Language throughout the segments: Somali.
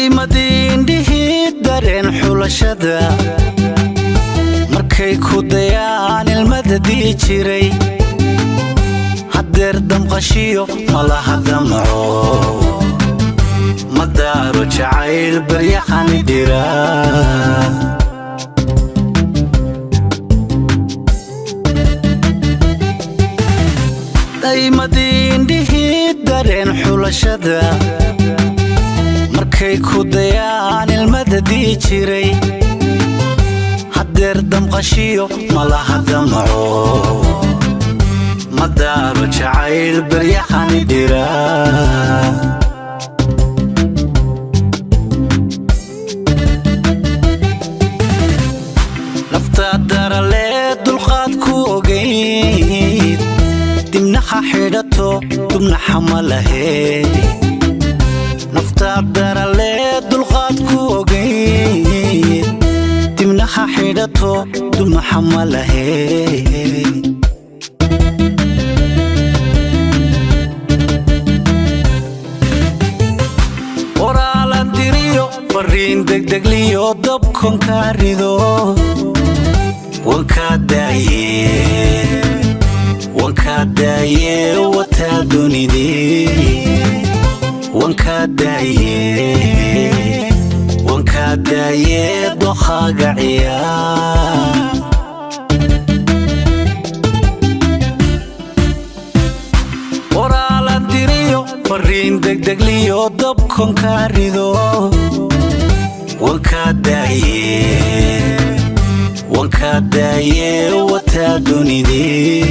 daymadin dhihid dareen xulashada markay ku dayaan ilmadadii jiray haddeer damqashiyo malaha damco madaaro jacayl baryaqani dhira daymadin dhihid dareen xulashada markay ku dayaan ilmadadii jiray haddeer damqashiyo malaha damco madaaro jacayl baryaqani dhira naftaa darale dulqaad ku ogayd dibnaha xidhato dubnaxa ma lahayd naftaa darale dulqaad ku ogayd dibnaha xidhato dubnaxa ma lahayd qoraalan diriyo fariin degdegliyo dabkon kaa rido wankaa daaye wataa dunidii wankaa daaye dokhaaga ciyaar qoraalan diriyo fariin degdegliyo dabkon kaa rido wankaa daaye wataa dunidii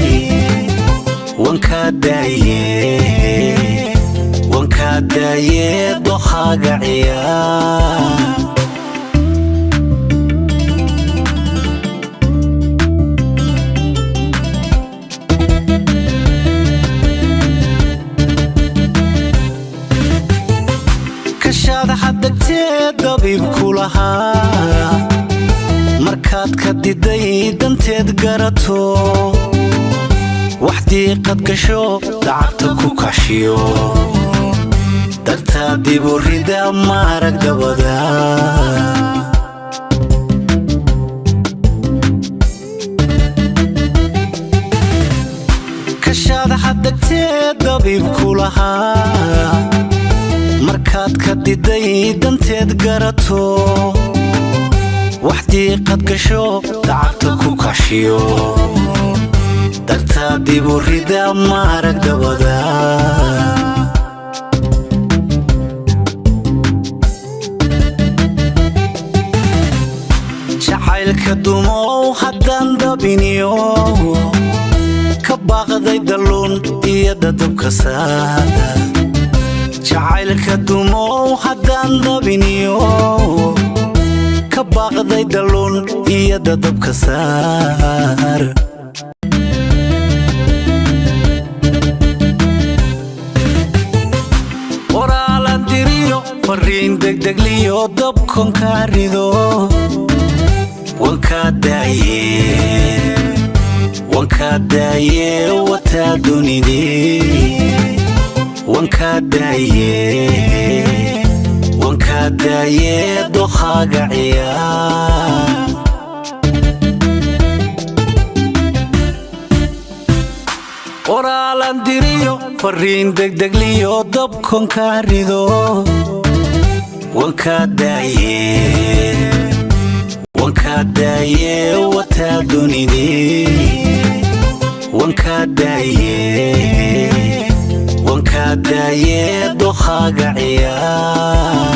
wankaa daaye dokhaaga ciyaar kashaada xadagteed dabiibku lahaa markaad ka diday danteed garato wax diiqad gasho lacagta ku kaxshiyo dartaa dibu rida maarag dabada kashaada xadagteed dabiibku lahaa markaad ka diday danteed garato wax diiqad gasho lacagta ku kaxshiyo dartaa dibu rida maarag dabada jacaylka dumow haddaan dabiniyo ka baaqday dalluun iyo dadabka saada jacaylka dumow haddaan dabiniyo ka baaqday dalluun iyo dadabka saar qoraalan diriyo fariin degdegliyo dabkon kaa rido wankaa daaye wataa dunidii wankaa daaye dokhaaga ciyaar qoraalan diriyo fariin degdegliyo dabkon kaa rido wankaa daaye wataa dunidii wankaa daaye dokhaaga ciyaar